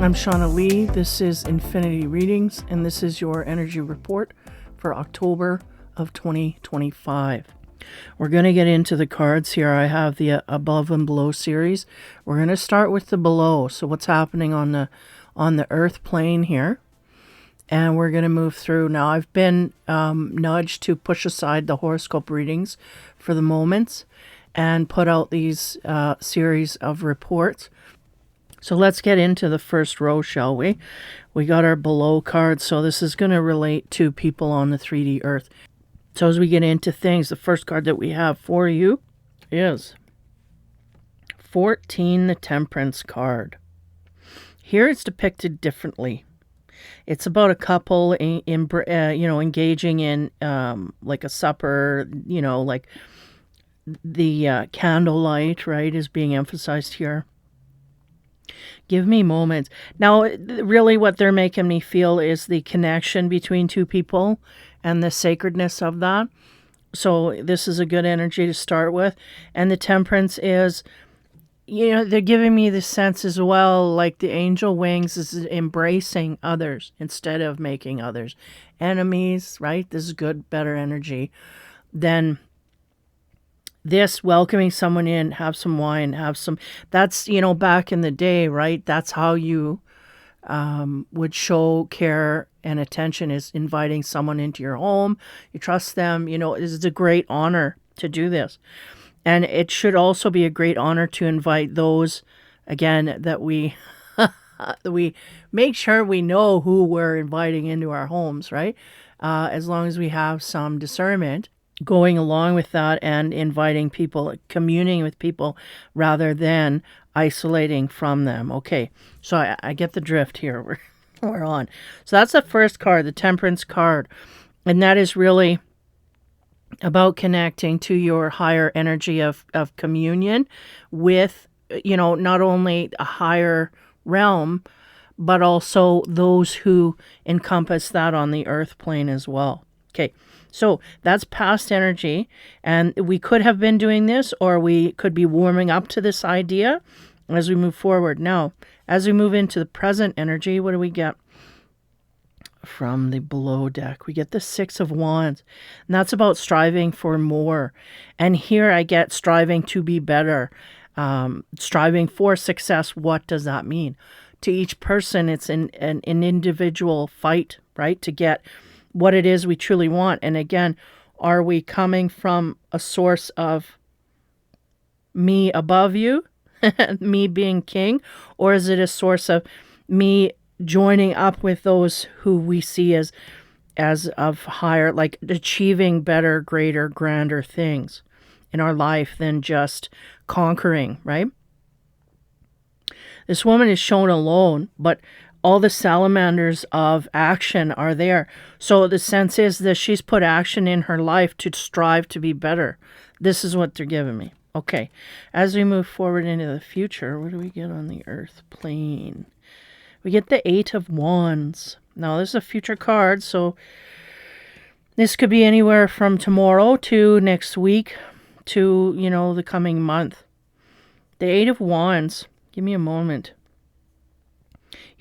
I'm Shauna Lee. This is Infinity Readings, and this is your energy report for October of 2025. We're going to get into the cards here. I have the Above and Below series. We're going to start with the below. So what's happening on the earth plane here? And we're going to move through. Now, I've been nudged to push aside the horoscope readings for the moment and put out these series of reports. So let's get into the first row, shall we? We got our below card, so this is going to relate to people on the 3D Earth. So as we get into things, the first card that we have for you is 14, the Temperance card. Here it's depicted differently. It's about a couple, engaging in like a supper, like the candlelight, right, is being emphasized here. Give me moments. Now, really what they're making me feel is the connection between two people and the sacredness of that. So this is a good energy to start with. And the Temperance is, they're giving me the sense as well, like the angel wings is embracing others instead of making others enemies, right? This is good, better energy than this welcoming someone in, have some wine, that's, back in the day, right? That's how you would show care and attention, is inviting someone into your home. You trust them, it is a great honor to do this. And it should also be a great honor to invite those, again, that we make sure we know who we're inviting into our homes, right? As long as we have some discernment going along with that and inviting people, communing with people rather than isolating from them. Okay, so I get the drift here. We're on. So that's the first card, the Temperance card. And that is really about connecting to your higher energy of communion with, not only a higher realm, but also those who encompass that on the earth plane as well. Okay. So that's past energy, and we could have been doing this, or we could be warming up to this idea as we move forward. Now, as we move into the present energy, what do we get from the below deck? We get the Six of Wands, and that's about striving for more. And here I get striving to be better, striving for success. What does that mean? To each person, it's an individual fight, right, to get what it is we truly want. And again, are we coming from a source of me above you, me being king, or is it a source of me joining up with those who we see as of higher, like achieving better, greater, grander things in our life than just conquering, right? This woman is shown alone, but all the salamanders of action are there. So the sense is that she's put action in her life to strive to be better. This is what they're giving me. Okay, as we move forward into the future, what do we get on the earth plane? We get the Eight of Wands. Now, this is a future card, so this could be anywhere from tomorrow to next week to, the coming month. The Eight of Wands, give me a moment.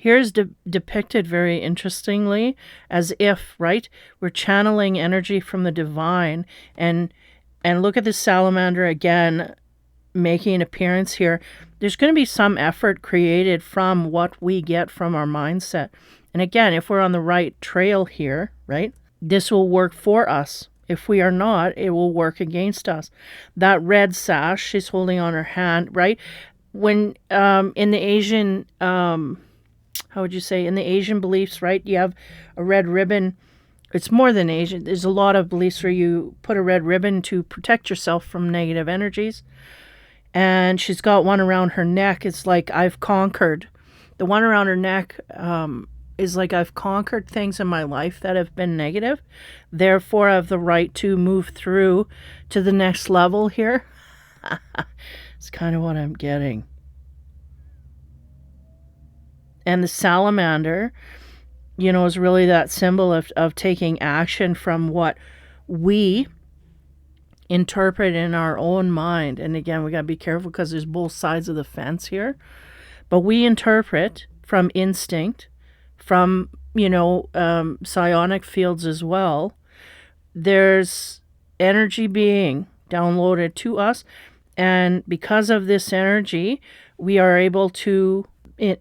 Here's depicted very interestingly as if, right, we're channeling energy from the divine, and look at the salamander again making an appearance here. There's going to be some effort created from what we get from our mindset. And again, if we're on the right trail here, right, this will work for us. If we are not, it will work against us. That red sash she's holding on her hand, right? When in the Asian, how would you say, in the Asian beliefs, right, you have a red ribbon It's more than Asian. There's a lot of beliefs where you put a red ribbon to protect yourself from negative energies. And she's got one around her neck. It's like I've conquered. The one around her neck is like I've conquered things in my life that have been negative. Therefore, I have the right to move through to the next level here. It's kind of what I'm getting. And the salamander, is really that symbol of taking action from what we interpret in our own mind. And again, we got to be careful because there's both sides of the fence here. But we interpret from instinct, from, psionic fields as well. There's energy being downloaded to us. And because of this energy, we are able to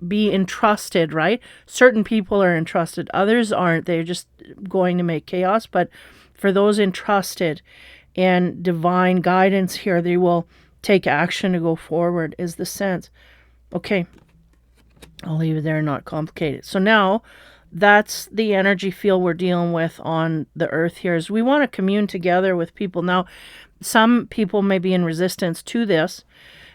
be entrusted, right? Certain people are entrusted, others aren't. They're just going to make chaos. But for those entrusted and divine guidance here, they will take action to go forward, is the sense. Okay, I'll leave it there, not complicated. So now that's the energy field we're dealing with on the earth here, is we want to commune together with people. Now, some people may be in resistance to this,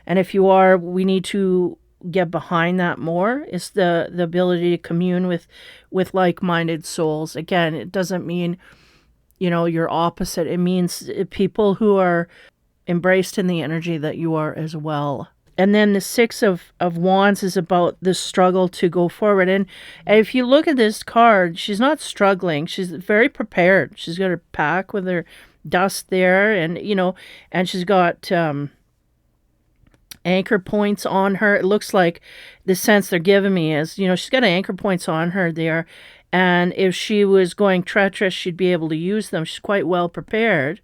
and if you are, we need to get behind that more, is the ability to commune with like-minded souls. Again, it doesn't mean you're opposite. It means people who are embraced in the energy that you are as well. And then the Six of Wands is about the struggle to go forward. And if you look at this card, she's not struggling. She's very prepared. She's got her pack with her dust there, and and she's got anchor points on her. It looks like the sense they're giving me is, she's got anchor points on her there. And if she was going treacherous, she'd be able to use them. She's quite well prepared.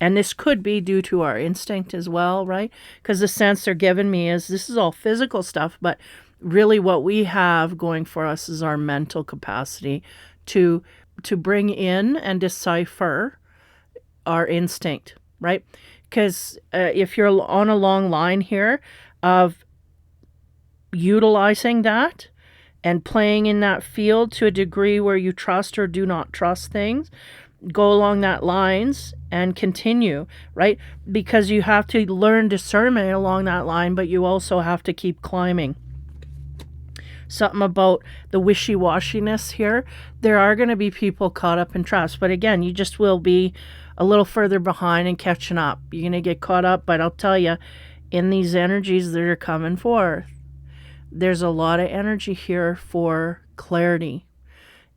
And this could be due to our instinct as well, right? Because the sense they're giving me is this is all physical stuff, but really what we have going for us is our mental capacity to bring in and decipher our instinct, right? Because if you're on a long line here of utilizing that and playing in that field to a degree where you trust or do not trust things, go along that lines and continue, right? Because you have to learn discernment along that line, but you also have to keep climbing. Something about the wishy-washiness here. There are going to be people caught up in traps, but again, you just will be a little further behind and catching up. You're going to get caught up, but I'll tell you, in these energies that are coming forth, there's a lot of energy here for clarity.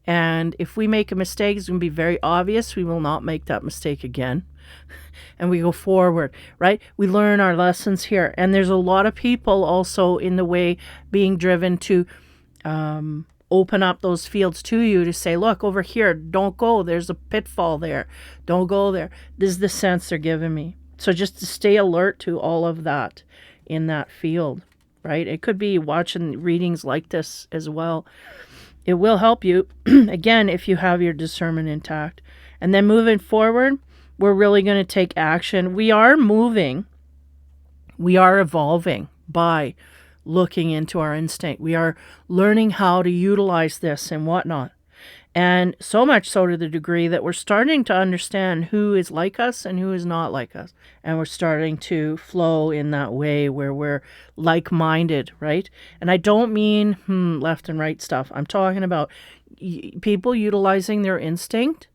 And if we make a mistake, it's going to be very obvious. We will not make that mistake again. And we go forward, right? We learn our lessons here. And there's a lot of people also in the way being driven to open up those fields to you to say, look, over here, don't go. There's a pitfall there. Don't go there. This is the sense they're giving me. So just to stay alert to all of that in that field, right? It could be watching readings like this as well. It will help you, again, if you have your discernment intact. And then moving forward, we're really going to take action. We are moving. We are evolving by looking into our instinct. We are learning how to utilize this and whatnot. And so much so to the degree that we're starting to understand who is like us and who is not like us. And we're starting to flow in that way where we're like-minded, right? And I don't mean left and right stuff. I'm talking about people utilizing their instinct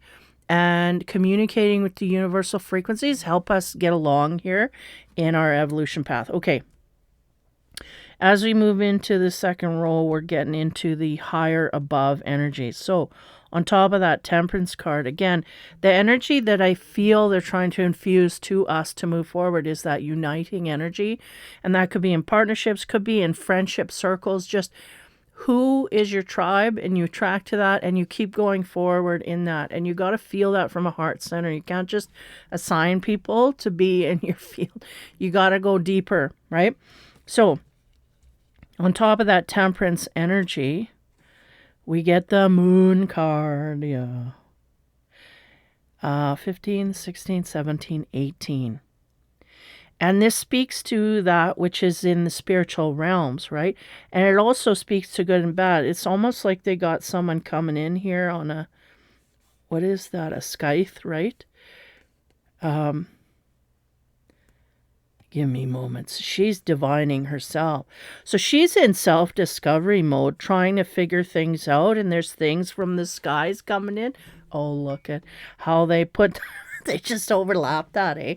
and communicating with the universal frequencies help us get along here in our evolution path. Okay. As we move into the second role, we're getting into the higher above energy. So on top of that Temperance card, again, the energy that I feel they're trying to infuse to us to move forward is that uniting energy. And that could be in partnerships, could be in friendship circles, just who is your tribe, and you attract to that and you keep going forward in that. And you got to feel that from a heart center. You can't just assign people to be in your field. You got to go deeper, right? So on top of that Temperance energy, we get the Moon card. Yeah. 15, 16, 17, 18. And this speaks to that which is in the spiritual realms, right? And it also speaks to good and bad. It's almost like they got someone coming in here on what is that? A scythe, right? Give me moments. She's divining herself. So she's in self-discovery mode, trying to figure things out, and there's things from the skies coming in. Oh, look at how they put they just overlapped that, eh?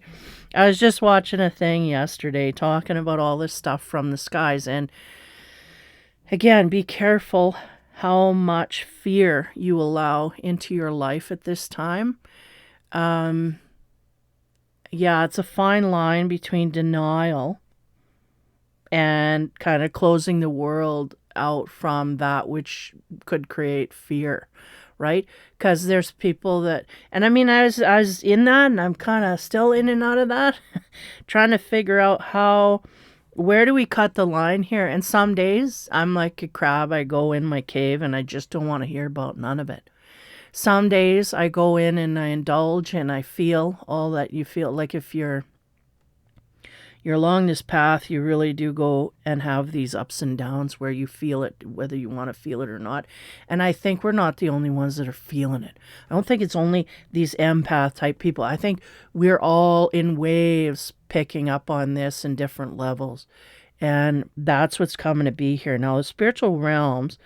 I was just watching a thing yesterday talking about all this stuff from the skies, and again, be careful how much fear you allow into your life at this time. Yeah, it's a fine line between denial and kind of closing the world out from that which could create fear, right? Because there's people that, and I mean, I was in that, and I'm kind of still in and out of that, trying to figure out where do we cut the line here? And some days I'm like a crab. I go in my cave and I just don't want to hear about none of it. Some days I go in and I indulge and I feel all that you feel. Like if you're along this path, you really do go and have these ups and downs where you feel it, whether you want to feel it or not. And I think we're not the only ones that are feeling it. I don't think it's only these empath type people. I think we're all in waves picking up on this in different levels. And that's what's coming to be here. Now, the spiritual realms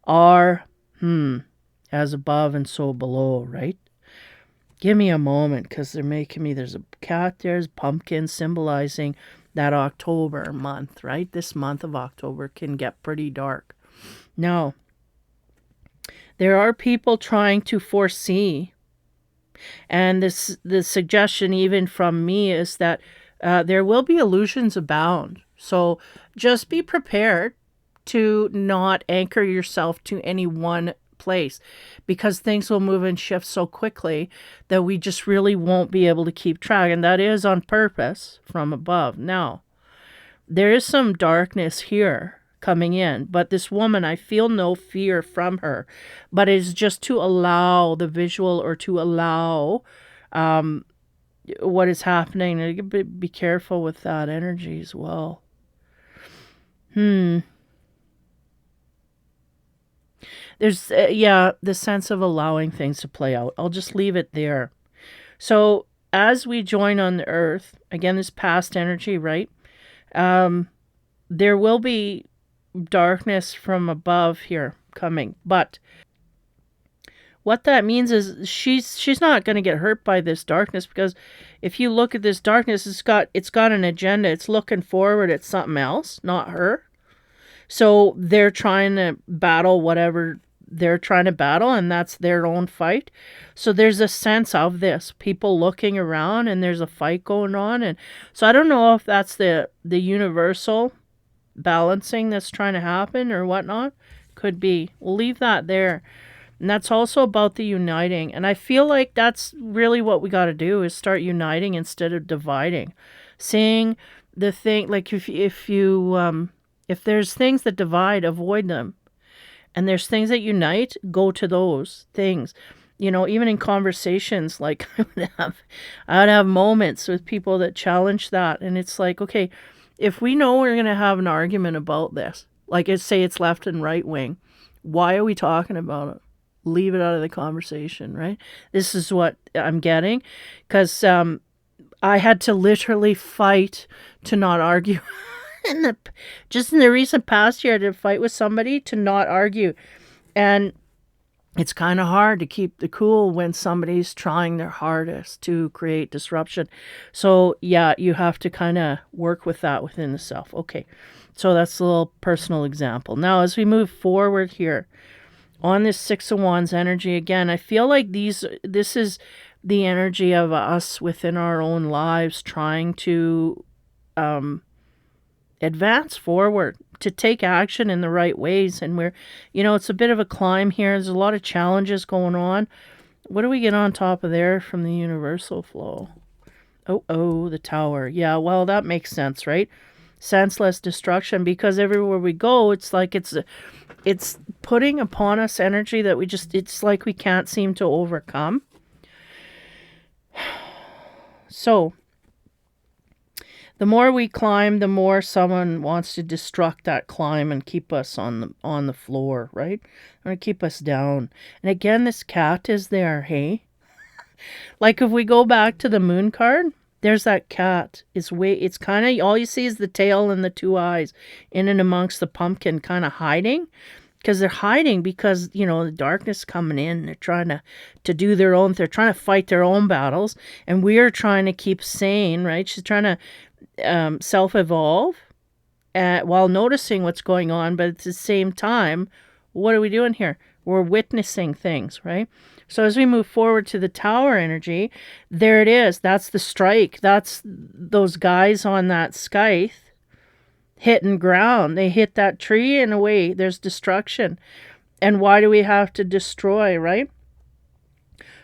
are, as above and so below, right? Give me a moment, because they're making me, there's a cat, there's pumpkin symbolizing that October month, right? This month of October can get pretty dark. Now, there are people trying to foresee, and the suggestion even from me is that there will be illusions abound. So just be prepared to not anchor yourself to any one place, because things will move and shift so quickly that we just really won't be able to keep track. And that is on purpose from above. Now, there is some darkness here coming in, but this woman, I feel no fear from her, but it's just to allow the visual, or to allow what is happening. And be careful with that energy as well. There's, the sense of allowing things to play out. I'll just leave it there. So as we join on the earth, again, this past energy, right? There will be darkness from above here coming. But what that means is she's not going to get hurt by this darkness, because if you look at this darkness, it's got an agenda. It's looking forward at something else, not her. So they're trying to battle whatever they're trying to battle, and that's their own fight. So there's a sense of this, people looking around, and there's a fight going on. And so I don't know if that's the universal balancing that's trying to happen or whatnot. Could be. We'll leave that there. And that's also about the uniting. And I feel like that's really what we got to do, is start uniting instead of dividing. Seeing the thing, like if there's things that divide, avoid them. And there's things that unite, go to those things. Even in conversations, like I would have moments with people that challenge that. And it's like, okay, if we know we're going to have an argument about this, like say it's left and right wing, why are we talking about it? Leave it out of the conversation, right? This is what I'm getting. Because I had to literally fight to not argue. In the recent past year, I did fight with somebody to not argue. And it's kind of hard to keep the cool when somebody's trying their hardest to create disruption. So yeah, you have to kind of work with that within the self. Okay, so that's a little personal example. Now, as we move forward here on this Six of Wands energy, again, I feel like this is the energy of us within our own lives trying to advance forward, to take action in the right ways. And it's a bit of a climb here. There's a lot of challenges going on. What do we get on top of there from the universal flow? Oh, the Tower. Yeah, well, that makes sense, right? Senseless destruction, because everywhere we go, it's like it's putting upon us energy that it's like we can't seem to overcome. So The more we climb, the more someone wants to destruct that climb and keep us on the floor, right? Or keep us down. And again, this cat is there, hey? Like if we go back to the moon card, there's that cat. It's kind of all you see is the tail and the two eyes in and amongst the pumpkin kind of hiding because they're hiding because the darkness coming in. They're trying to do their own, they're trying to fight their own battles, and we're trying to keep sane, right? She's trying to self-evolve while noticing what's going on, but at the same time, what are we doing here? We're witnessing things, right? So as we move forward to the tower energy, there it is. That's the strike. That's those guys on that scythe hitting ground. They hit that tree and away. There's destruction. And why do we have to destroy, right?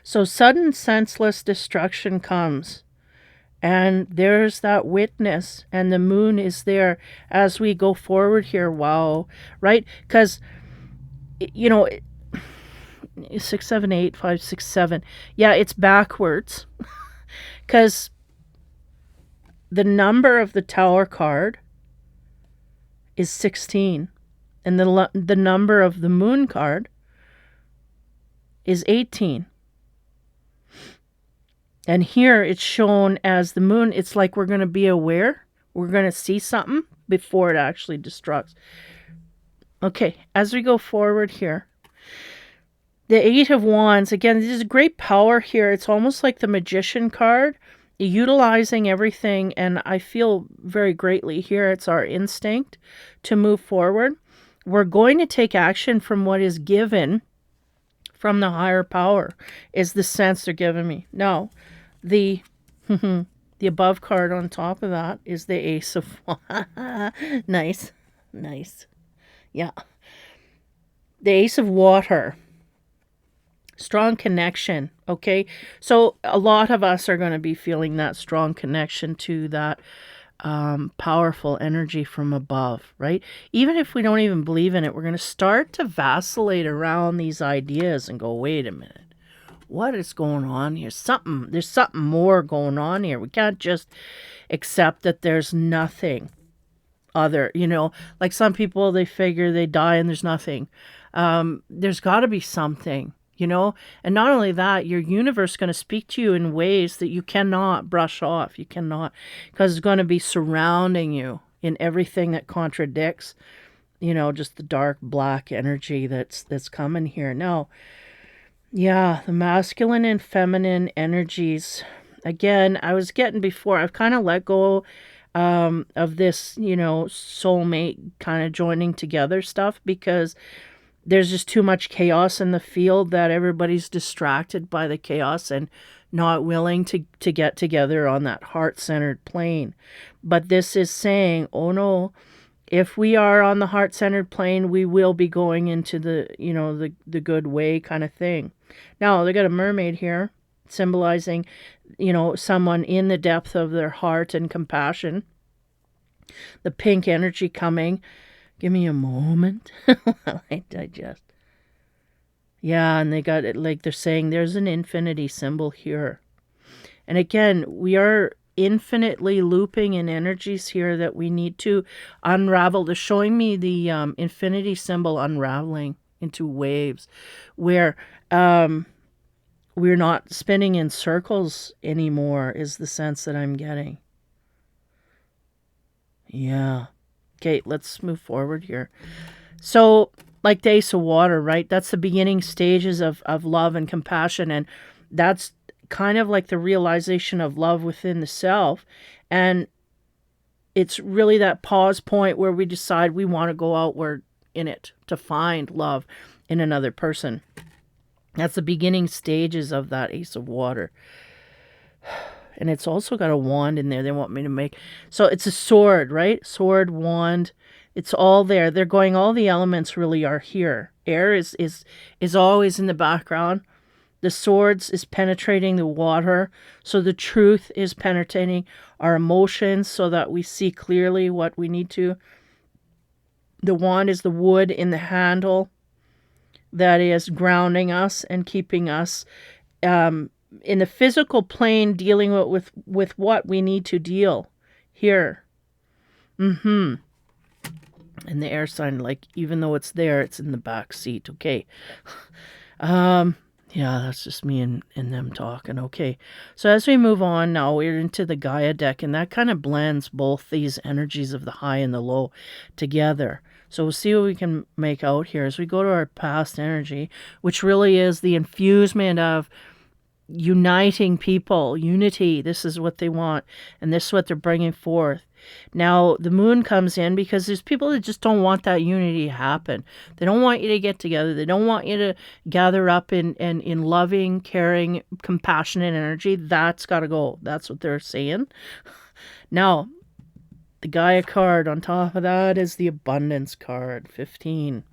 So sudden senseless destruction comes. And there's that witness, and the moon is there as we go forward here. Wow, right? Because, 6, 7, 8, 5, 6, 7. Yeah, it's backwards. Because the number of the tower card is 16. And the number of the moon card is 18. And here it's shown as the moon. It's like we're going to be aware. We're going to see something before it actually destructs. Okay, as we go forward here, the 8 of Wands, again, there's great power here. It's almost like the Magician card, utilizing everything. And I feel very greatly here. It's our instinct to move forward. We're going to take action from what is given from the higher power, is the sense they're giving me. Now, the above card on top of that is the Ace of Nice. Yeah. The Ace of Water. Strong connection, okay? So a lot of us are going to be feeling that strong connection to that powerful energy from above, right? Even if we don't even believe in it, we're going to start to vacillate around these ideas and go, wait a minute. What is going on here? There's something more going on here. We can't just accept that there's nothing other, like some people, they figure they die and there's nothing. There's got to be something, and not only that, your universe is going to speak to you in ways that you cannot brush off. You cannot, because it's going to be surrounding you in everything that contradicts, just the dark black energy that's coming here. Now, yeah, the masculine and feminine energies. Again, I was getting before, I've kind of let go of this, soulmate kind of joining together stuff, because there's just too much chaos in the field that everybody's distracted by the chaos and not willing to get together on that heart-centered plane. But this is saying, oh no, if we are on the heart-centered plane, we will be going into the good way kind of thing. Now, they got a mermaid here symbolizing, someone in the depth of their heart and compassion. The pink energy coming. Give me a moment while I digest. Yeah, and they got it like they're saying there's an infinity symbol here. And again, we are infinitely looping in energies here that we need to unravel. They're showing me the infinity symbol unraveling into waves where we're not spinning in circles anymore, is the sense that I'm getting. Yeah. Okay, let's move forward here. So, like the Ace of Water, right? That's the beginning stages of love and compassion. And that's kind of like the realization of love within the self. And it's really that pause point where we decide we want to go outward in it to find love in another person. That's the beginning stages of that Ace of Water. And it's also got a wand in there they want me to make. So it's a sword, right? Sword, wand. It's all there. They're going, all the elements really are here. Air is always in the background. The swords is penetrating the water. So the truth is penetrating our emotions so that we see clearly what we need to. The wand is the wood in the handle that is grounding us and keeping us in the physical plane, dealing with what we need to deal here. And the air sign, like, even though it's there, it's in the back seat. Okay. Yeah, that's just me and them talking. Okay. So as we move on now, we're into the Gaia deck, and that kind of blends both these energies of the high and the low together. So we'll see what we can make out here as we go to our past energy, which really is the infusement of uniting people, unity. This is what they want, and this is what they're bringing forth. Now, the moon comes in because there's people that just don't want that unity to happen. They don't want you to get together. They don't want you to gather up in loving, caring, compassionate energy. That's got to go. That's what they're saying. Now, the Gaia card on top of that is the abundance card, 15.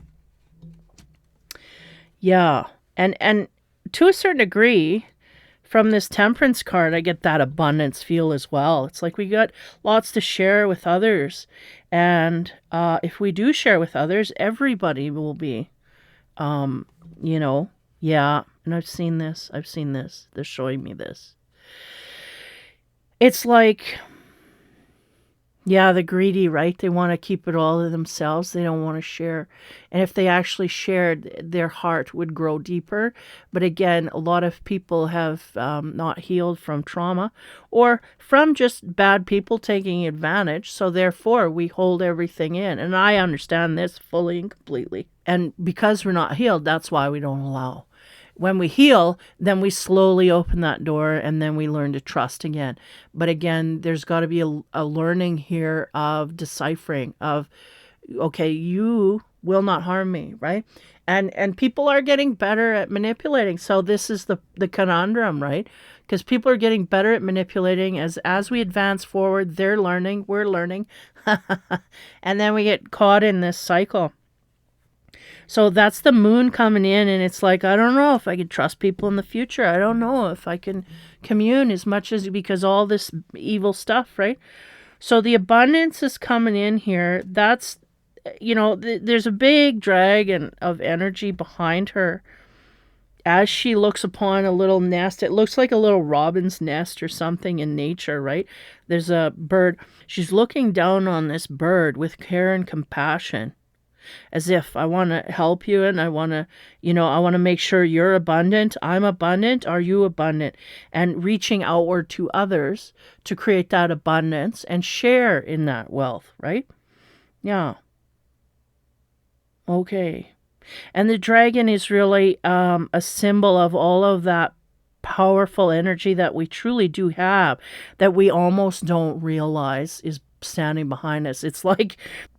Yeah. And to a certain degree, from this temperance card, I get that abundance feel as well. It's like we got lots to share with others. And if we do share with others, everybody will be, yeah. And I've seen this. They're showing me this. It's like, yeah, the greedy, right? They want to keep it all to themselves. They don't want to share. And if they actually shared, their heart would grow deeper. But again, a lot of people have not healed from trauma or from just bad people taking advantage. So therefore, we hold everything in. And I understand this fully and completely. And because we're not healed, that's why we don't allow. When we heal, then we slowly open that door and then we learn to trust again. But again, there's got to be a learning here of deciphering of, okay, you will not harm me, right? And people are getting better at manipulating. So this is the conundrum, right? Because people are getting better at manipulating as we advance forward, they're learning, we're learning. And then we get caught in this cycle. So that's the moon coming in, and it's like, I don't know if I can trust people in the future. I don't know if I can commune as much as, because all this evil stuff, right? So the abundance is coming in here. That's, there's a big dragon of energy behind her as she looks upon a little nest. It looks like a little robin's nest or something in nature, right? There's a bird. She's looking down on this bird with care and compassion, as if I want to help you and I want to, I want to make sure you're abundant. I'm abundant. Are you abundant? And reaching outward to others to create that abundance and share in that wealth, right? Yeah. Okay. And the dragon is really a symbol of all of that powerful energy that we truly do have, that we almost don't realize is standing behind us. It's like,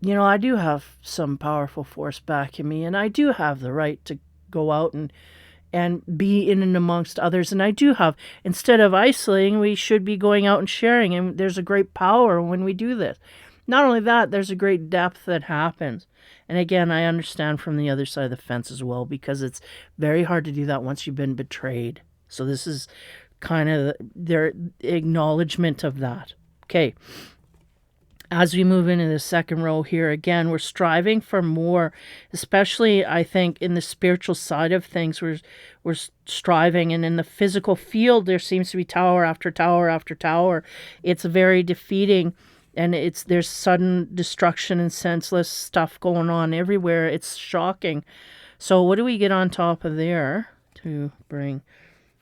I do have some powerful force backing me, and I do have the right to go out and be in and amongst others. And I do have, instead of isolating, we should be going out and sharing. And there's a great power when we do this. Not only that, there's a great depth that happens. And again, I understand from the other side of the fence as well, because it's very hard to do that once you've been betrayed. So this is kind of their acknowledgement of that. Okay. As we move into the second row here, again, we're striving for more, especially, I think, in the spiritual side of things. We're striving, and in the physical field, there seems to be tower after tower after tower. It's very defeating, and there's sudden destruction and senseless stuff going on everywhere. It's shocking. So what do we get on top of there to bring?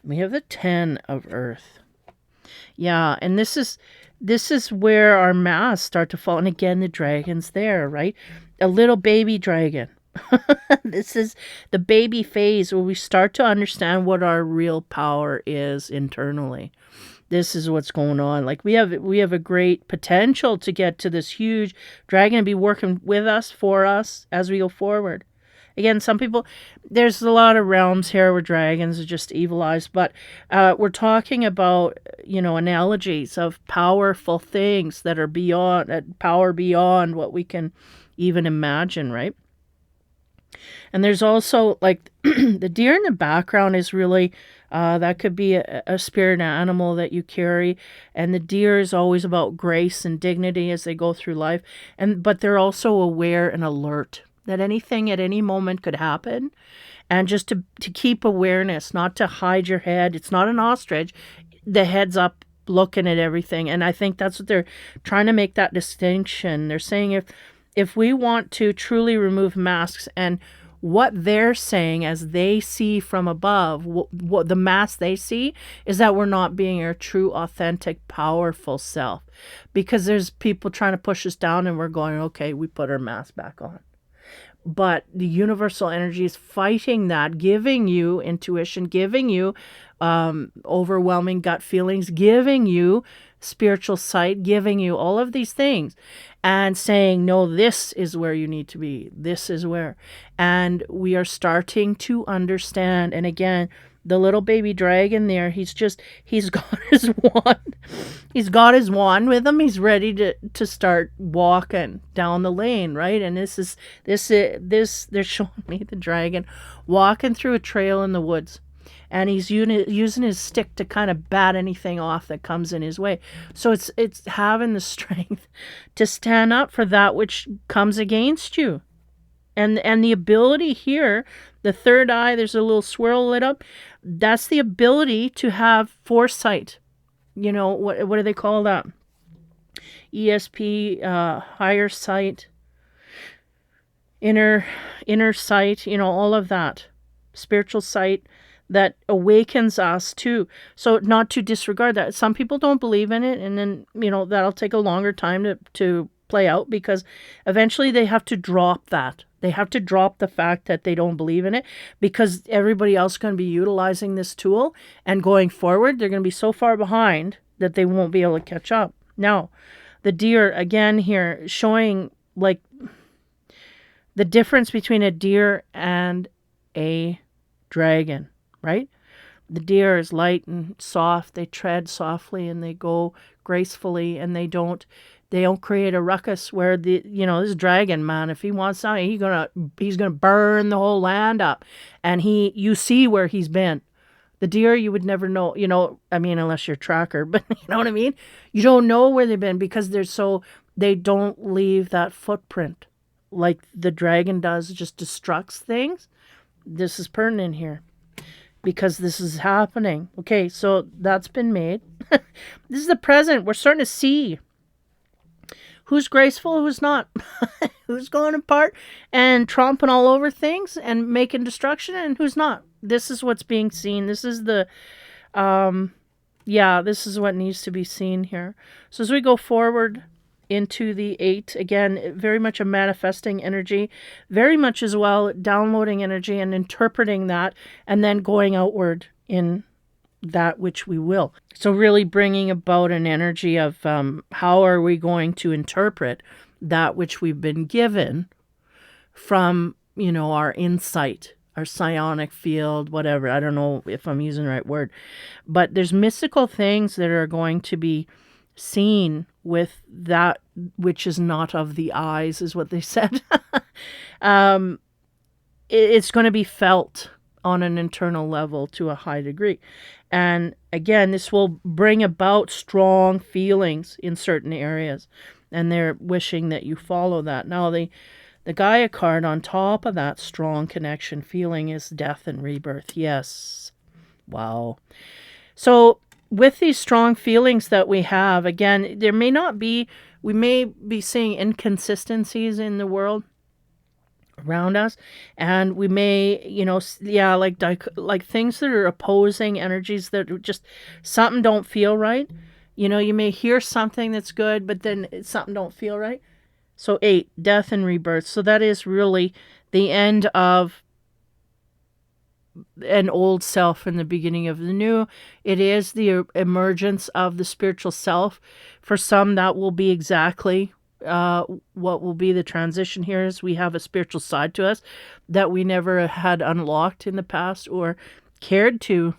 We have the 10 of Earth. Yeah, and this is where our masks start to fall. And again, the dragon's there, right? A little baby dragon. This is the baby phase where we start to understand what our real power is internally. This is what's going on. Like we have a great potential to get to this huge dragon and be working with us, for us, as we go forward. Again, some people, there's a lot of realms here where dragons are just evil eyes, but we're talking about, analogies of powerful things that are beyond, power beyond what we can even imagine, right? And there's also, like, the deer in the background is really, that could be a spirit animal that you carry. And the deer is always about grace and dignity as they go through life. But they're also aware and alert that anything at any moment could happen. And just to keep awareness, not to hide your head. It's not an ostrich. The head's up looking at everything. And I think that's what they're trying to make, that distinction. They're saying if we want to truly remove masks, and what they're saying as they see from above, what the mask they see is that we're not being our true, authentic, powerful self. Because there's people trying to push us down and we're going, okay, we put our mask back on. But the universal energy is fighting that, giving you intuition, giving you overwhelming gut feelings, giving you spiritual sight, giving you all of these things, and saying, no, this is where you need to be. This is where. And we are starting to understand. And again, the little baby dragon there, he's got his wand. He's got his wand with him. He's ready to start walking down the lane, right? And this they're showing me the dragon walking through a trail in the woods. And he's using his stick to kind of bat anything off that comes in his way. So it's having the strength to stand up for that which comes against you. And the ability here, the third eye, there's a little swirl lit up. That's the ability to have foresight. You know, what do they call that? ESP, higher sight, inner sight, you know, all of that. Spiritual sight that awakens us too. So not to disregard that. Some people don't believe in it, and then, you know, that'll take a longer time to play out, because eventually they have to drop that. They have to drop the fact that they don't believe in it, because everybody else is going to be utilizing this tool, and going forward, they're going to be so far behind that they won't be able to catch up. Now, the deer, again here, showing like the difference between a deer and a dragon, right? The deer is light and soft. They tread softly and they go gracefully, and they don't create a ruckus where this dragon, man, if he wants something, he's gonna burn the whole land up. And you see where he's been. The deer, you would never know, I mean, unless you're a tracker, but you know what I mean? You don't know where they've been, because they don't leave that footprint like the dragon does, just destructs things. This is pertinent here, because this is happening. Okay, so that's been made. This is the present. We're starting to see who's graceful, who's not, who's going apart and tromping all over things and making destruction, and who's not. This is what's being seen. This is this is what needs to be seen here. So as we go forward into the 8, again, very much a manifesting energy, very much as well downloading energy and interpreting that, and then going outward in that which we will. So really bringing about an energy of how are we going to interpret that which we've been given from, our insight, our psionic field, whatever. I don't know if I'm using the right word, but there's mystical things that are going to be seen with that which is not of the eyes, is what they said. It's going to be felt on an internal level to a high degree. And again, this will bring about strong feelings in certain areas, and they're wishing that you follow that. Now, the Gaia card on top of that strong connection feeling is death and rebirth. Yes. Wow. So with these strong feelings that we have, again, we may be seeing inconsistencies in the world around us, and we may, like things that are opposing energies that are just, something don't feel right. You may hear something that's good, but then something don't feel right. So 8, death and rebirth. So that is really the end of an old self and the beginning of the new. It is the emergence of the spiritual self. For some, that will be exactly what will be the transition here, is we have a spiritual side to us that we never had unlocked in the past or cared to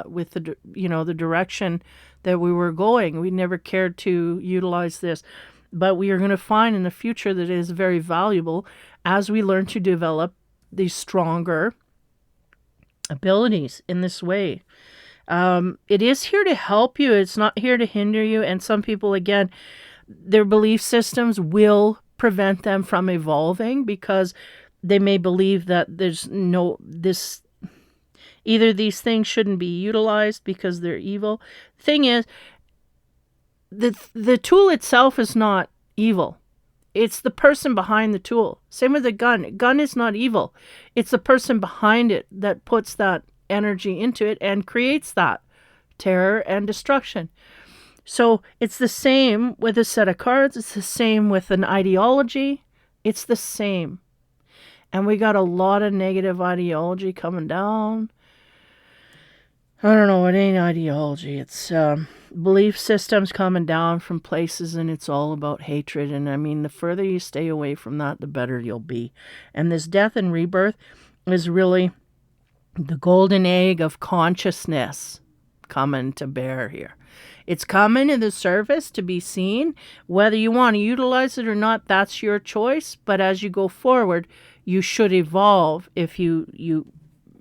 with the direction that we were going. We never cared to utilize this, but we are going to find in the future that it is very valuable as we learn to develop these stronger abilities in this way. It is here to help you. It's not here to hinder you. And some people, again, their belief systems will prevent them from evolving, because they may believe that either these things shouldn't be utilized because they're evil. Thing is, the tool itself is not evil. It's the person behind the tool. Same with a gun. A gun is not evil. It's the person behind it that puts that energy into it and creates that terror and destruction. So it's the same with a set of cards. It's the same with an ideology. It's the same. And we got a lot of negative ideology coming down. I don't know, it ain't ideology. It's belief systems coming down from places, and it's all about hatred. And I mean, the further you stay away from that, the better you'll be. And this death and rebirth is really the golden egg of consciousness coming to bear here. It's coming to the surface to be seen. Whether you want to utilize it or not, that's your choice. But as you go forward, you should evolve if you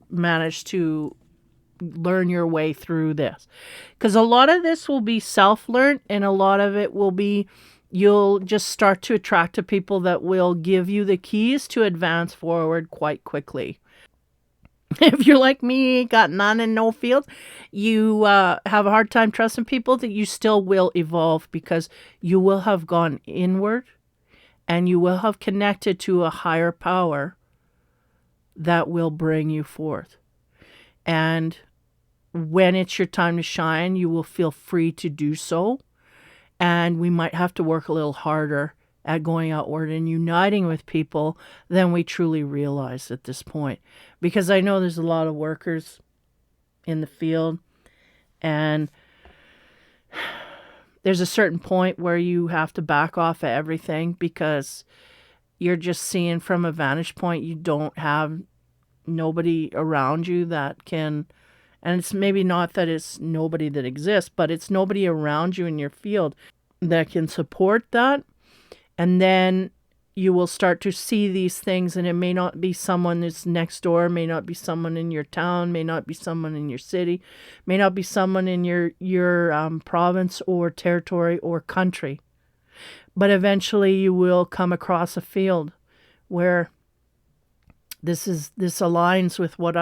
manage to learn your way through this. Because a lot of this will be self-learned, and a lot of it will be you'll just start to attract to people that will give you the keys to advance forward quite quickly. If you're like me, got none and no field, you have a hard time trusting people, that you still will evolve, because you will have gone inward and you will have connected to a higher power that will bring you forth. And when it's your time to shine, you will feel free to do so. And we might have to work a little harder at going outward and uniting with people than we truly realize at this point. Because I know there's a lot of workers in the field, and there's a certain point where you have to back off of everything, because you're just seeing from a vantage point. You don't have nobody around you that can, and it's maybe not that it's nobody that exists, but it's nobody around you in your field that can support that. And then you will start to see these things, and it may not be someone that's next door, may not be someone in your town, may not be someone in your city, may not be someone in your province or territory or country. But eventually you will come across a field where this aligns with what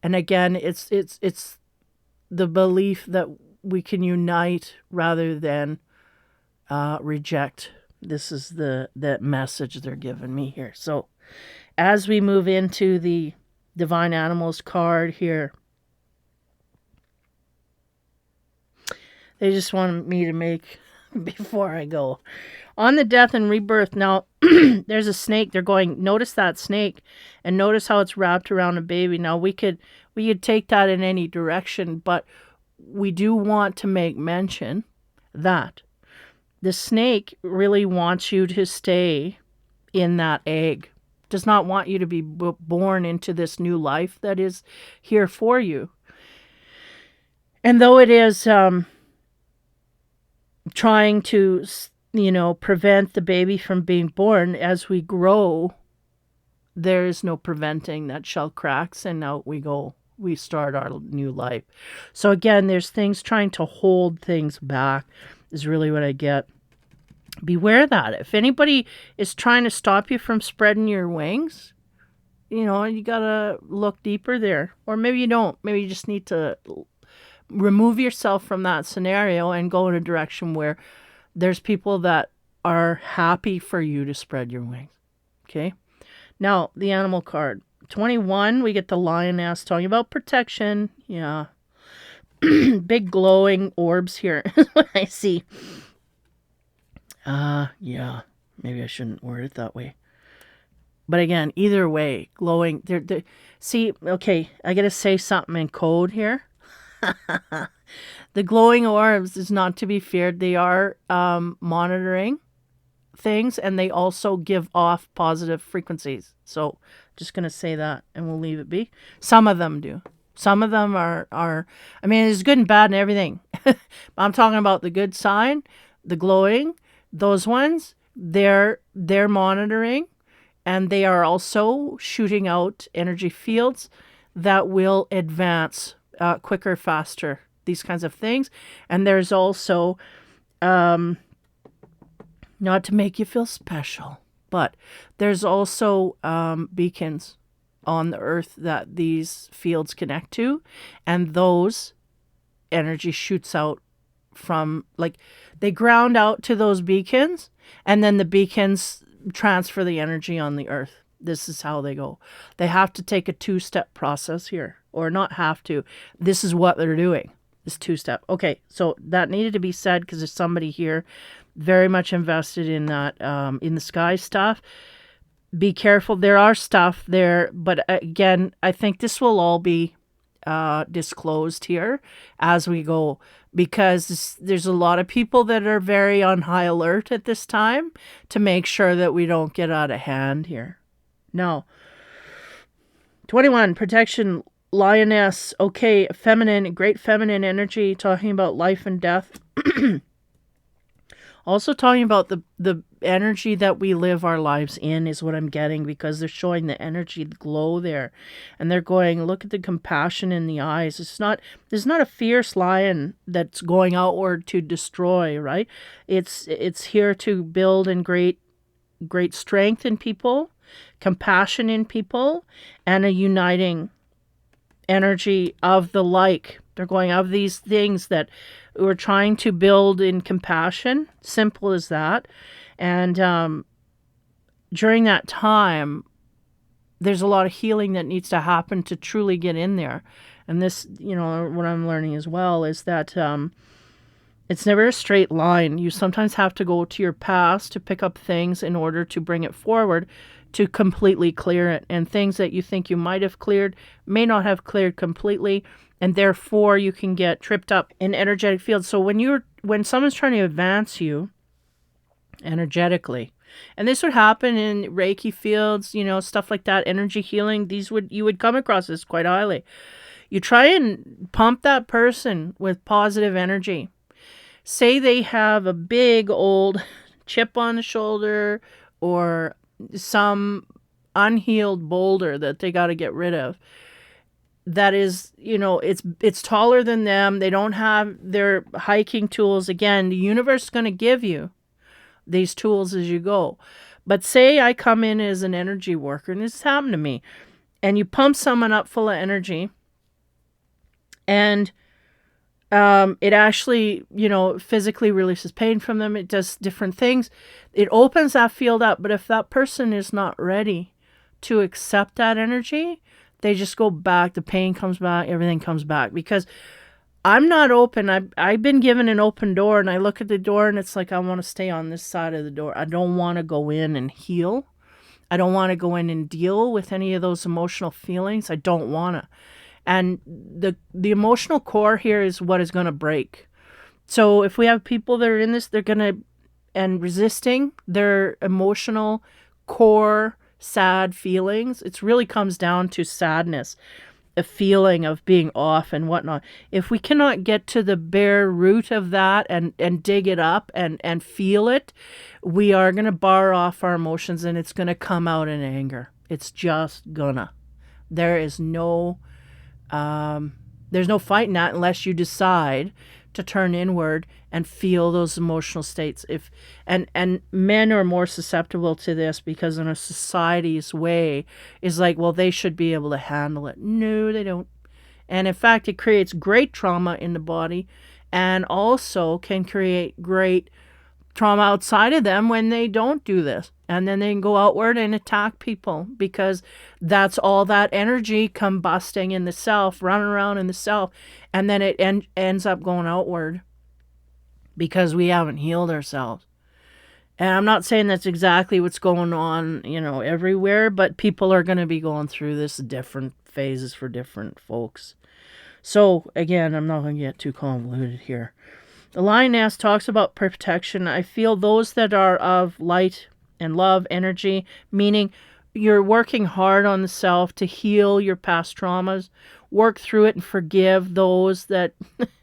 and again, it's the belief that we can unite rather than reject. This is the message they're giving me here. So as we move into the Divine Animals card here, they just wanted me to make, before I go, on the death and rebirth. Now, there's a snake. They're going, notice that snake, and notice how it's wrapped around a baby. Now, we could take that in any direction, but we do want to make mention that the snake really wants you to stay in that egg. Does not want you to be born into this new life that is here for you. And though it is trying to, prevent the baby from being born, as we grow, there is no preventing. That shell cracks, and out we go. We start our new life. So again, there's things trying to hold things back, is really what I get. Beware that. If anybody is trying to stop you from spreading your wings, you gotta look deeper there. Or maybe you don't. Maybe you just need to remove yourself from that scenario and go in a direction where there's people that are happy for you to spread your wings. Okay? Now, the animal card. 21, we get the lioness talking about protection. Yeah. Big glowing orbs here is what I see. Yeah. Maybe I shouldn't word it that way. But again, either way, glowing. See, okay, I got to say something in code here. The glowing orbs is not to be feared. They are monitoring things, and they also give off positive frequencies. So just going to say that, and we'll leave it be. Some of them do. Some of them are I mean, there's good and bad and everything. I'm talking about the good side, the glowing, those ones, they're monitoring, and they are also shooting out energy fields that will advance quicker, faster, these kinds of things. And there's also, not to make you feel special, but there's also beacons on the earth that these fields connect to, and those energy shoots out from, like, they ground out to those beacons, and then the beacons transfer the energy on the earth. This is how they go. They have to take a 2-step process here, or not have to. This is what they're doing. This 2-step. Okay, so that needed to be said because there's somebody here very much invested in that, in the sky stuff. Be careful. There are stuff there, but again, I think this will all be disclosed here as we go, because there's a lot of people that are very on high alert at this time to make sure that we don't get out of hand here. No. 21, protection, lioness. Okay, feminine, great feminine energy, talking about life and death. Also talking about the energy that we live our lives in is what I'm getting, because they're showing the energy, the glow there. And they're going, look at the compassion in the eyes. There's not a fierce lion that's going outward to destroy, right? It's here to build and great strength in people, compassion in people, and a uniting energy of the like. They're going of these things that we're trying to build in compassion. Simple as that. And during that time, there's a lot of healing that needs to happen to truly get in there. And this, what I'm learning as well is that it's never a straight line. You sometimes have to go to your past to pick up things in order to bring it forward to completely clear it. And things that you think you might have cleared may not have cleared completely. And therefore, you can get tripped up in energetic fields. So when someone's trying to advance you energetically, and this would happen in Reiki fields, stuff like that, energy healing, you would come across this quite highly. You try and pump that person with positive energy. Say they have a big old chip on the shoulder or some unhealed boulder that they got to get rid of. That is, it's taller than them. They don't have their hiking tools. Again, the universe is going to give you these tools as you go. But say I come in as an energy worker, and this has happened to me, and you pump someone up full of energy, and it actually, physically releases pain from them. It does different things. It opens that field up. But if that person is not ready to accept that energy, they just go back. The pain comes back. Everything comes back. Because I'm not open. I've been given an open door, and I look at the door, and it's like I want to stay on this side of the door. I don't want to go in and heal. I don't want to go in and deal with any of those emotional feelings. I don't want to. And the emotional core here is what is going to break. So if we have people that are in this, they're going to, and resisting their emotional core, sad feelings. It really comes down to sadness, a feeling of being off and whatnot. If we cannot get to the bare root of that and dig it up and feel it, we are going to bar off our emotions, and it's going to come out in anger. It's just gonna. There's no fighting that unless you decide to turn inward and feel those emotional states. And men are more susceptible to this because in a society's way is like, well, they should be able to handle it. No, they don't. And in fact, it creates great trauma in the body, and also can create great trauma outside of them when they don't do this. And then they can go outward and attack people, because that's all that energy combusting in the self, running around in the self. And then it ends up going outward because we haven't healed ourselves. And I'm not saying that's exactly what's going on, everywhere, but people are going to be going through this different phases for different folks. So again, I'm not going to get too convoluted here. The lioness talks about protection. I feel those that are of light and love energy, meaning you're working hard on the self to heal your past traumas, work through it and forgive those that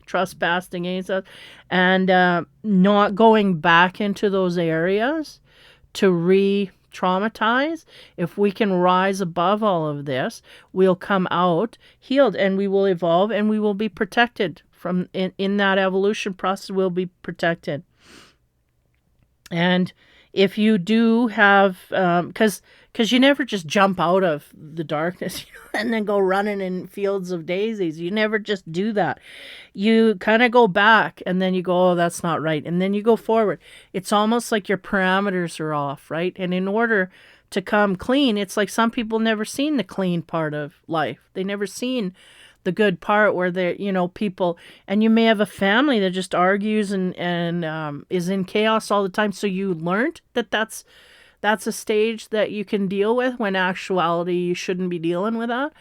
trespassed against us, and not going back into those areas to re-traumatize. If we can rise above all of this, we'll come out healed, and we will evolve, and we will be protected from in that evolution process. We'll be protected. And if you do have, because because you never just jump out of the darkness and then go running in fields of daisies. You never just do that. You kind of go back and then you go, oh, that's not right. And then you go forward. It's almost like your parameters are off, right? And in order to come clean, it's like some people never seen the clean part of life. They never seen the good part where they, people, and you may have a family that just argues and is in chaos all the time. So you learned that that's a stage that you can deal with, when actuality you shouldn't be dealing with that.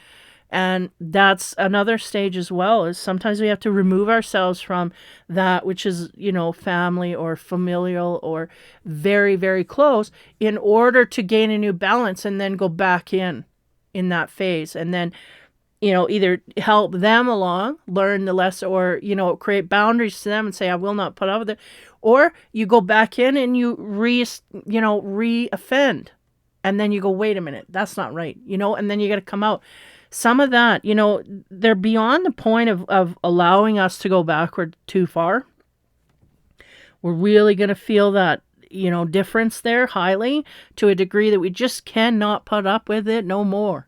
And that's another stage as well, is sometimes we have to remove ourselves from that which is, family or familial or very, very close, in order to gain a new balance and then go back in that phase. And then, either help them along, learn the lesson, or, create boundaries to them and say, I will not put up with it. Or you go back in and you re-offend. And then you go, wait a minute, that's not right, and then you got to come out. Some of that, they're beyond the point of allowing us to go backward too far. We're really going to feel that, difference there highly, to a degree that we just cannot put up with it no more.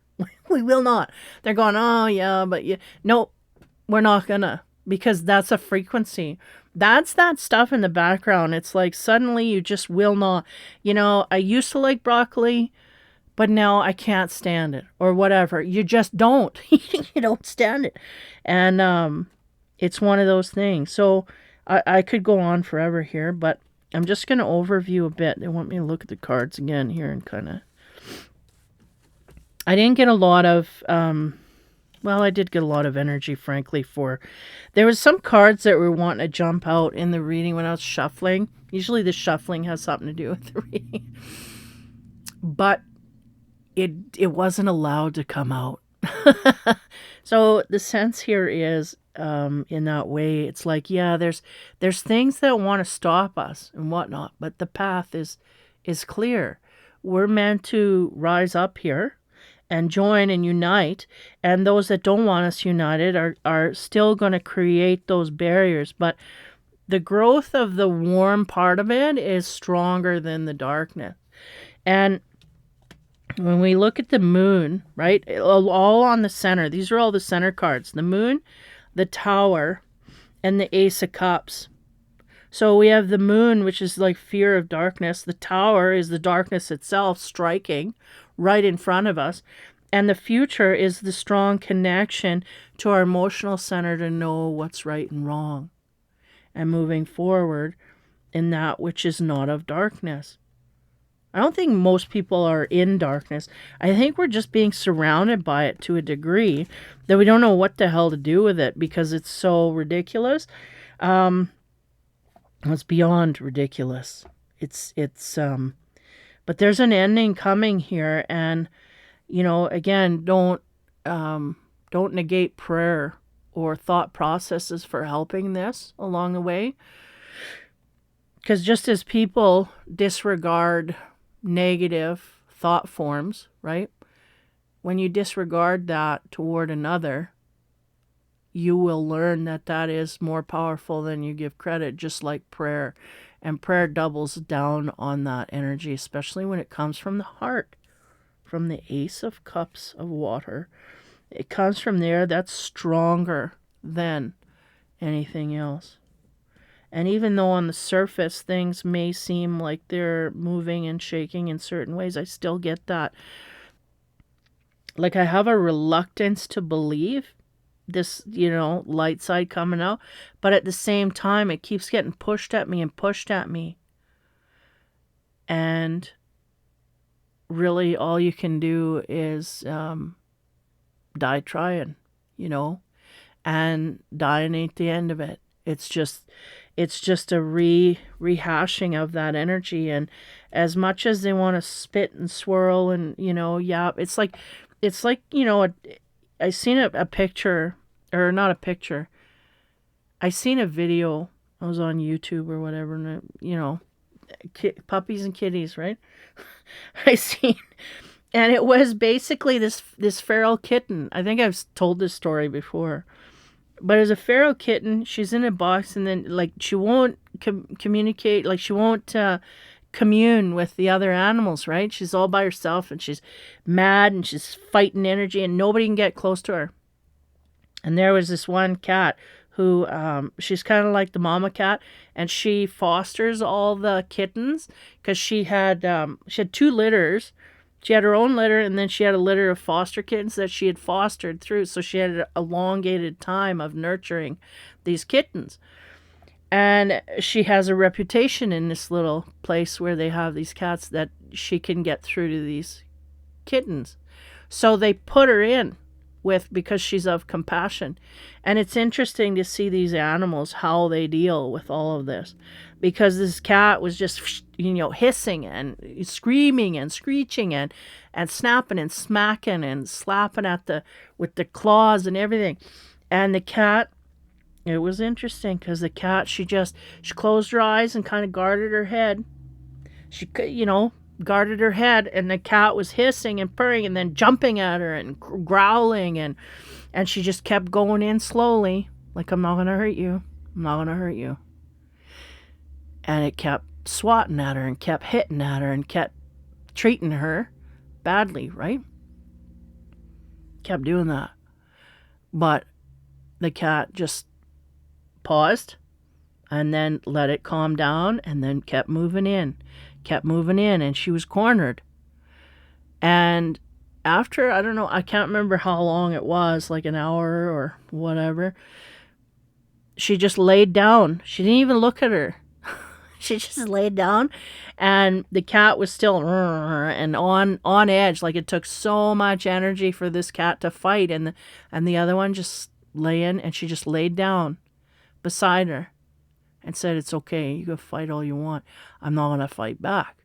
We will not. They're going, oh yeah, but no, we're not gonna, because that's a frequency. That's that stuff in the background. It's like suddenly you just will not, I used to like broccoli, but now I can't stand it, or whatever. You just don't. You don't stand it. And it's one of those things. So I could go on forever here, but I'm just going to overview a bit. They want me to look at the cards again here and kind of... I didn't get a lot of... I did get a lot of energy, frankly, for... There was some cards that were wanting to jump out in the reading when I was shuffling. Usually the shuffling has something to do with the reading. But it wasn't allowed to come out. So the sense here is, in that way, it's like, yeah, there's things that want to stop us and whatnot, but the path is clear. We're meant to rise up here and join and unite, and those that don't want us united are still going to create those barriers. But the growth of the warm part of it is stronger than the darkness. And when we look at the moon, right, all on the center, these are all the center cards: the moon, the tower, and the ace of cups. So we have the moon, which is like fear of darkness. The tower is the darkness itself striking right in front of us. And the future is the strong connection to our emotional center to know what's right and wrong, and moving forward in that which is not of darkness. I don't think most people are in darkness. I think we're just being surrounded by it to a degree that we don't know what the hell to do with it, because it's so ridiculous. It's beyond ridiculous. But there's an ending coming here, and again, don't negate prayer or thought processes for helping this along the way. Because just as people disregard negative thought forms, right? When you disregard that toward another, you will learn that is more powerful than you give credit, just like prayer. And prayer doubles down on that energy, especially when it comes from the heart, from the ace of cups of water. It comes from there. That's stronger than anything else. And even though on the surface things may seem like they're moving and shaking in certain ways, I still get that. Like, I have a reluctance to believe this, light side coming out. But at the same time, it keeps getting pushed at me and pushed at me. And really all you can do is die trying, and dying ain't the end of it. It's just a rehashing of that energy. And as much as they want to spit and swirl and, yap, it's like, I seen a picture, or not a picture. I seen a video. I was on YouTube or whatever, and puppies and kitties, right? I seen, and it was basically this feral kitten. I think I've told this story before. But as a feral kitten, she's in a box, and then, like, she won't communicate, like, she won't commune with the other animals, right? She's all by herself and she's mad and she's fighting energy and nobody can get close to her. And there was this one cat who, she's kind of like the mama cat, and she fosters all the kittens because she had two litters. She had her own litter, and then she had a litter of foster kittens that she had fostered through. So she had an elongated time of nurturing these kittens. And she has a reputation in this little place where they have these cats that she can get through to these kittens. So they put her in because she's of compassion. And it's interesting to see these animals, how they deal with all of this. Because this cat was just, hissing and screaming and screeching and snapping and smacking and slapping with the claws and everything. And the cat, it was interesting because the cat, she closed her eyes and kind of guarded her head. She, guarded her head, and the cat was hissing and purring and then jumping at her and growling, and she just kept going in slowly, like, I'm not going to hurt you. I'm not going to hurt you. And it kept swatting at her and kept hitting at her and kept treating her badly, right? Kept doing that. But the cat just paused and then let it calm down and then kept moving in, and she was cornered. And after, I don't know, I can't remember how long it was, like an hour or whatever, she just laid down. She didn't even look at her. She just laid down, and the cat was still and on edge. Like, it took so much energy for this cat to fight, and the other one just lay in, and she just laid down beside her and said, it's okay, you can fight all you want. I'm not going to fight back.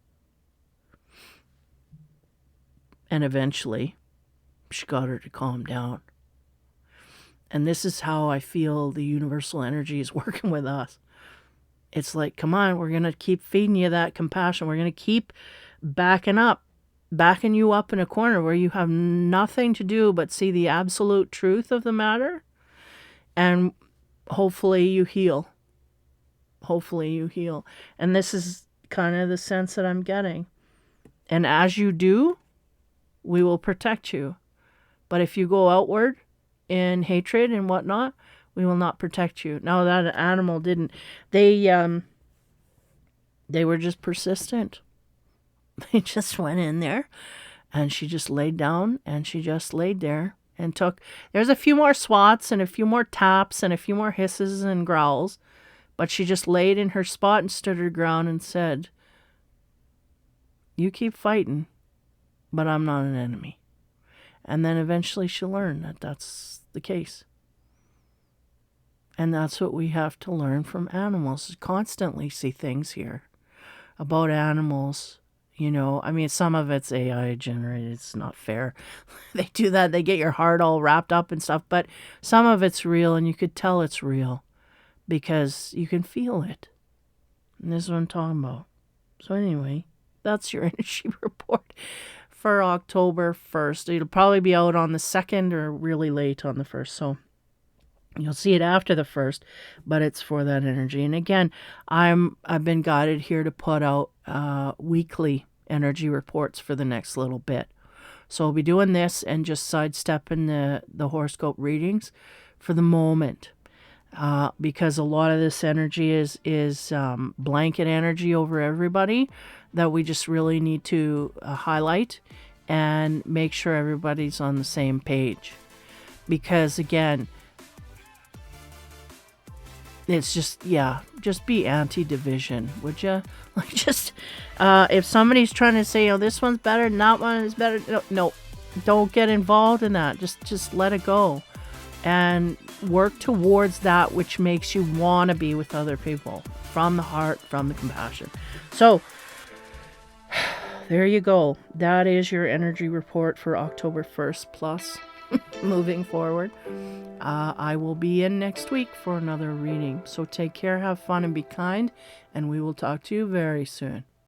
And eventually, she got her to calm down. And this is how I feel the universal energy is working with us. It's like, come on, we're going to keep feeding you that compassion. We're going to keep backing you up in a corner where you have nothing to do but see the absolute truth of the matter. And hopefully you heal. Hopefully you heal. And this is kind of the sense that I'm getting. And as you do, we will protect you. But if you go outward in hatred and whatnot, we will not protect you. Now, that animal didn't. They were just persistent. They just went in there, and she just laid down, and she just laid there and there's a few more swats and a few more taps and a few more hisses and growls, but she just laid in her spot and stood her ground and said, you keep fighting, but I'm not an enemy. And then eventually she'll learn that that's the case. And that's what we have to learn from animals. Constantly see things here about animals. I mean, some of it's AI generated. It's not fair. They do that. They get your heart all wrapped up and stuff. But some of it's real, and you could tell it's real because you can feel it. And this is what I'm talking about. So anyway, that's your energy report for October 1st. It'll probably be out on the 2nd or really late on the 1st. So you'll see it after the 1st, but it's for that energy. And again, I've been guided here to put out weekly energy reports for the next little bit. So I'll be doing this and just sidestepping the horoscope readings for the moment, because a lot of this energy is blanket energy over everybody that we just really need to highlight and make sure everybody's on the same page. Because again, it's just be anti-division, would you? Like, just, if somebody's trying to say, this one's better and that one is better, no, don't get involved in that. Just let it go and work towards that which makes you want to be with other people from the heart, from the compassion. So there you go. That is your energy report for October 1st plus. Moving forward, I will be in next week for another reading. So take care, have fun, and be kind, and we will talk to you very soon.